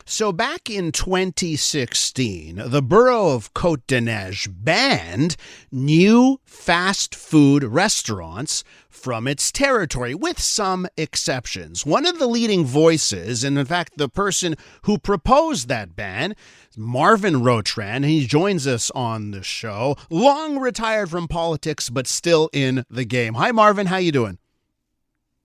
So back in 2016, the borough of Cote-des-Neiges banned new fast food restaurants from its territory, with some exceptions. One of the leading voices, and in fact the person who proposed that ban, Marvin Rotrand. He joins us on the show, long retired from politics, but still in the game. Hi, Marvin. How you doing?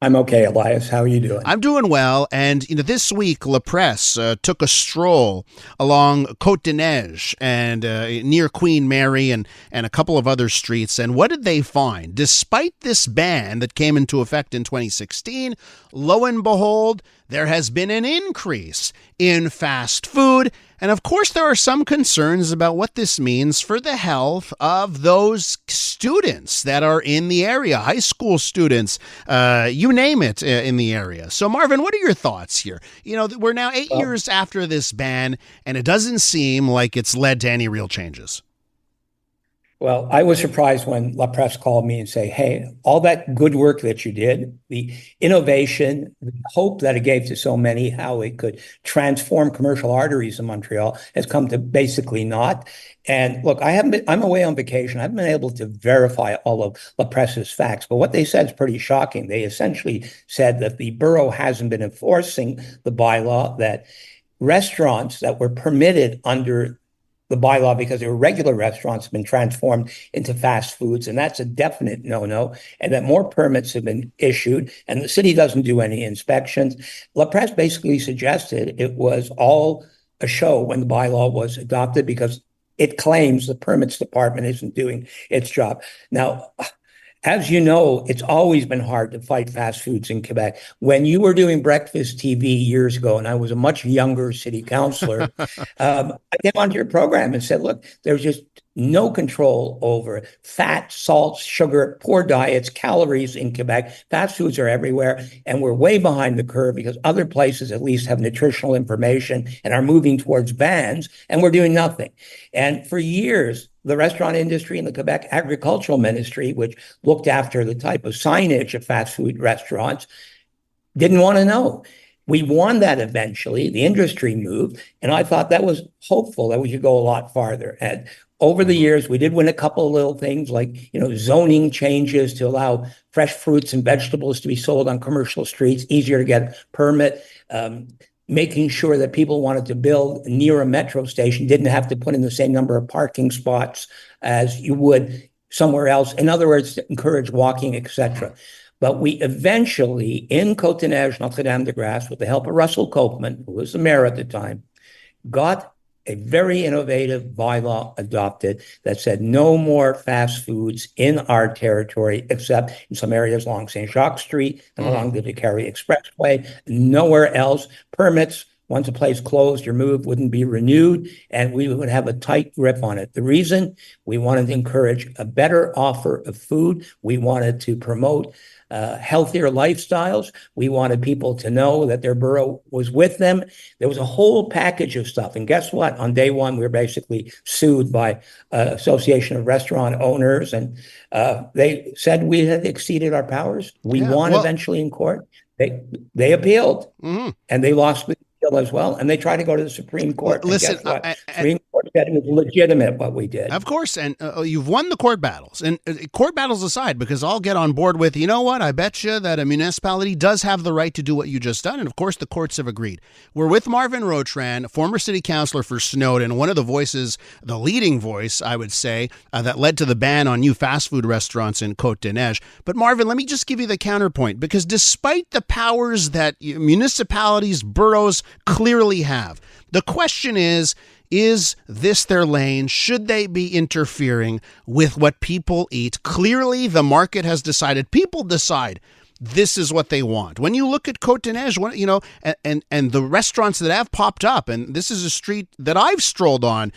I'm okay, Elias. How are you doing? I'm doing well. And, this week, La Presse took a stroll along Cote-des-Neiges and near Queen Mary and a couple of other streets. And what did they find? Despite this ban that came into effect in 2016, lo and behold, there has been an increase in fast food. And of course, there are some concerns about what this means for the health of those students that are in the area, high school students, you name it, in the area. So, Marvin, what are your thoughts here? We're now 8 years after this ban, and it doesn't seem like it's led to any real changes. Well, I was surprised when La Presse called me and say, hey, all that good work that you did, the innovation, the hope that it gave to so many, how it could transform commercial arteries in Montreal has come to basically naught. And look, I'm away on vacation. I haven't been able to verify all of La Presse's facts, but what they said is pretty shocking. They essentially said that the borough hasn't been enforcing the bylaw, that restaurants that were permitted under the bylaw because they were regular restaurants have been transformed into fast foods, and that's a definite no-no, and that more permits have been issued, and the city doesn't do any inspections. La Presse basically suggested it was all a show when the bylaw was adopted because it claims the permits department isn't doing its job. Now, as you know, it's always been hard to fight fast foods in Quebec. When you were doing breakfast TV years ago, and I was a much younger city councillor, I came onto your program and said, look, there's just no control over fat, salt, sugar, poor diets, calories in Quebec. Fast foods are everywhere, and we're way behind the curve because other places at least have nutritional information and are moving towards bans, and we're doing nothing. And for years, the restaurant industry and the Quebec Agricultural Ministry, which looked after the type of signage of fast food restaurants, didn't want to know. We won that eventually. The industry moved, and I thought that was hopeful that we could go a lot farther. And over the years, we did win a couple of little things like, zoning changes to allow fresh fruits and vegetables to be sold on commercial streets, easier to get a permit, making sure that people wanted to build near a metro station didn't have to put in the same number of parking spots as you would somewhere else. In other words, to encourage walking, etc. But we eventually, in Cote-des-Neiges, Notre-Dame-de-Grâce, with the help of Russell Copeman, who was the mayor at the time, got a very innovative bylaw adopted that said no more fast foods in our territory, except in some areas along St. Jacques Street and along the Décarie Expressway. Nowhere else. Permits, once a place closed or moved, wouldn't be renewed, and we would have a tight grip on it. The reason, we wanted to encourage a better offer of food. We wanted to promote healthier lifestyles. We wanted people to know that their borough was with them. There was a whole package of stuff. And guess what? On day one, we were basically sued by Association of Restaurant Owners. And they said we had exceeded our powers. We won eventually in court. They appealed, and they lost the appeal as well. And they tried to go to the Supreme Court. Listen, Supreme Court said it was legitimate what we did. Of course, and you've won the court battles. And court battles aside, because I'll get on board with, you know what, I bet you that a municipality does have the right to do what you just done. And of course, the courts have agreed. We're with Marvin Rotrand, former city councillor for Snowden, one of the voices, the leading voice, I would say, that led to the ban on new fast food restaurants in Cote-des-Neiges. But Marvin, let me just give you the counterpoint, because despite the powers that municipalities, boroughs clearly have, the question is this their lane? Should they be interfering with what people eat? Clearly, the market has decided. People decide this is what they want. When you look at Cote-des-Neiges, and the restaurants that have popped up, and this is a street that I've strolled on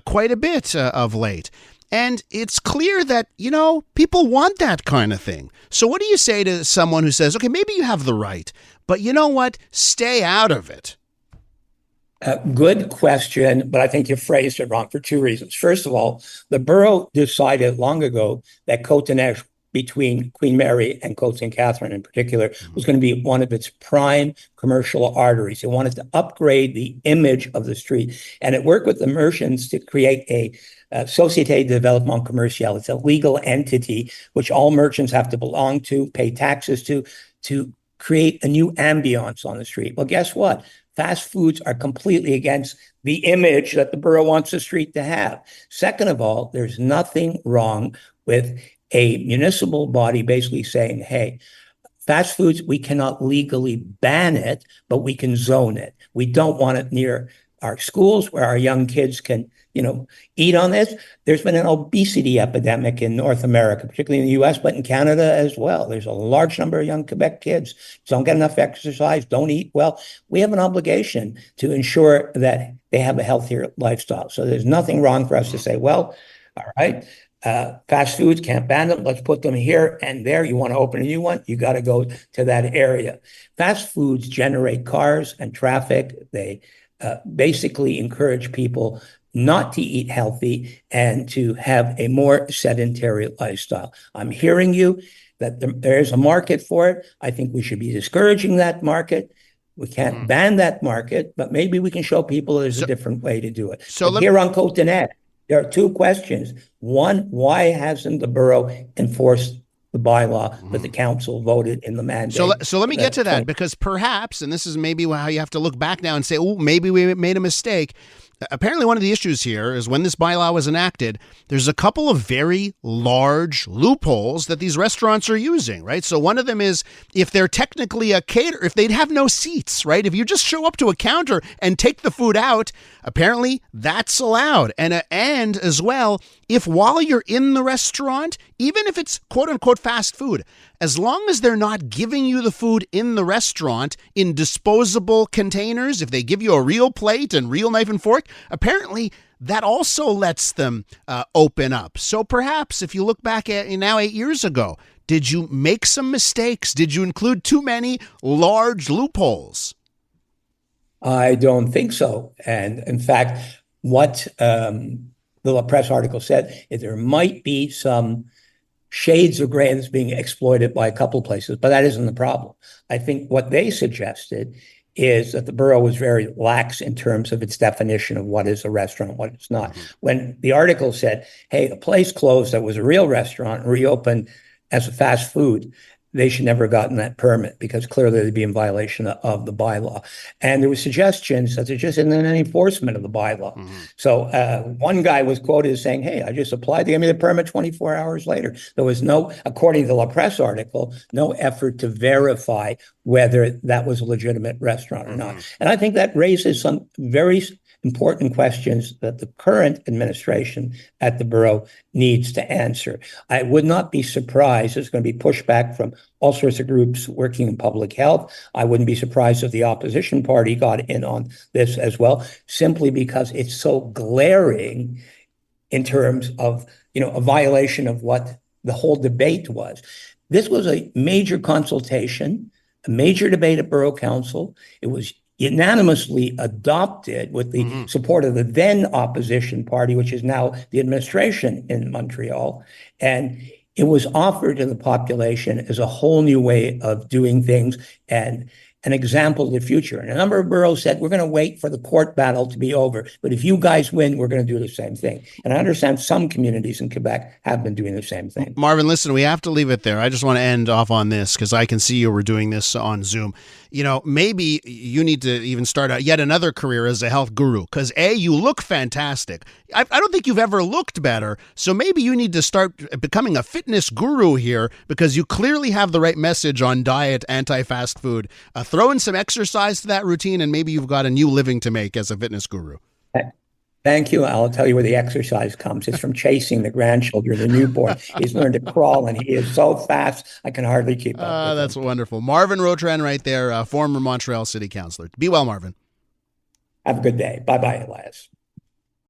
quite a bit of late, and it's clear that, people want that kind of thing. So what do you say to someone who says, okay, maybe you have the right, but you know what? Stay out of it. Good question, but I think you phrased it wrong for two reasons. First of all, the borough decided long ago that Cote-des-Neiges between Queen Mary and Côte St. Catherine in particular was going to be one of its prime commercial arteries. It wanted to upgrade the image of the street, and it worked with the merchants to create a Société de Développement Commercial. It's a legal entity which all merchants have to belong to, pay taxes to create a new ambiance on the street. Well, guess what? Fast foods are completely against the image that the borough wants the street to have. Second of all, there's nothing wrong with a municipal body basically saying, hey, fast foods, we cannot legally ban it, but we can zone it. We don't want it near our schools where our young kids can, eat on this. There's been an obesity epidemic in North America, particularly in the US, but in Canada as well. There's a large number of young Quebec kids don't get enough exercise, don't eat well. We have an obligation to ensure that they have a healthier lifestyle. So there's nothing wrong for us to say, well, all right, fast foods, can't ban them. Let's put them here and there. You want to open a new one, you got to go to that area. Fast foods generate cars and traffic. They basically encourage people not to eat healthy and to have a more sedentary lifestyle. I'm hearing you that there is a market for it. I think we should be discouraging that market. We can't ban that market, but maybe we can show people there's a different way to do it. So here on Cote-des-Neiges, there are two questions. One, why hasn't the borough enforced the bylaw that the council voted in the mandate? So let me get to that, because perhaps, and this is maybe how you have to look back now and say, oh, maybe we made a mistake. Apparently, one of the issues here is when this bylaw was enacted, there's a couple of very large loopholes that these restaurants are using, right? So one of them is if they're technically a caterer, if they'd have no seats, right? If you just show up to a counter and take the food out, apparently that's allowed. And as well, if while you're in the restaurant, even if it's quote unquote fast food, as long as they're not giving you the food in the restaurant in disposable containers, if they give you a real plate and real knife and fork, apparently that also lets them open up. So perhaps if you look back at now 8 years ago, did you make some mistakes? Did you include too many large loopholes? I don't think so. And in fact, what the La Presse article said is there might be some shades of gray that's being exploited by a couple of places, but that isn't the problem. I think what they suggested is that the borough was very lax in terms of its definition of what is a restaurant, what it's not. When the article said, hey, a place closed that was a real restaurant and reopened as a fast food, they should never have gotten that permit because clearly they'd be in violation of the bylaw. And there were suggestions that there just isn't any enforcement of the bylaw. So one guy was quoted as saying, hey, I just applied, they gave me the permit 24 hours later. There was no, according to the La Presse article, no effort to verify whether that was a legitimate restaurant or not. And I think that raises some very important questions that the current administration at the borough needs to answer. I would not be surprised. There's going to be pushback from all sorts of groups working in public health. I wouldn't be surprised if the opposition party got in on this as well, simply because it's so glaring in terms of, a violation of what the whole debate was. This was a major consultation, a major debate at Borough Council. It was unanimously adopted with the support of the then opposition party, which is now the administration in Montreal. And it was offered to the population as a whole new way of doing things and an example of the future. And a number of boroughs said, we're going to wait for the court battle to be over. But if you guys win, we're going to do the same thing. And I understand some communities in Quebec have been doing the same thing. Marvin, listen, we have to leave it there. I just want to end off on this because I can see you were doing this on Zoom. Maybe you need to even start out yet another career as a health guru because you look fantastic. I don't think you've ever looked better. So maybe you need to start becoming a fitness guru here because you clearly have the right message on diet, anti-fast food. Throw in some exercise to that routine and maybe you've got a new living to make as a fitness guru. Thank you. I'll tell you where the exercise comes. It's from chasing the grandchildren, the newborn. He's learned to crawl, and he is so fast, I can hardly keep up with That's him. wonderful. Marvin Rotrand right there, former Montreal City Councilor. Be well, Marvin. Have a good day. Bye-bye, Elias.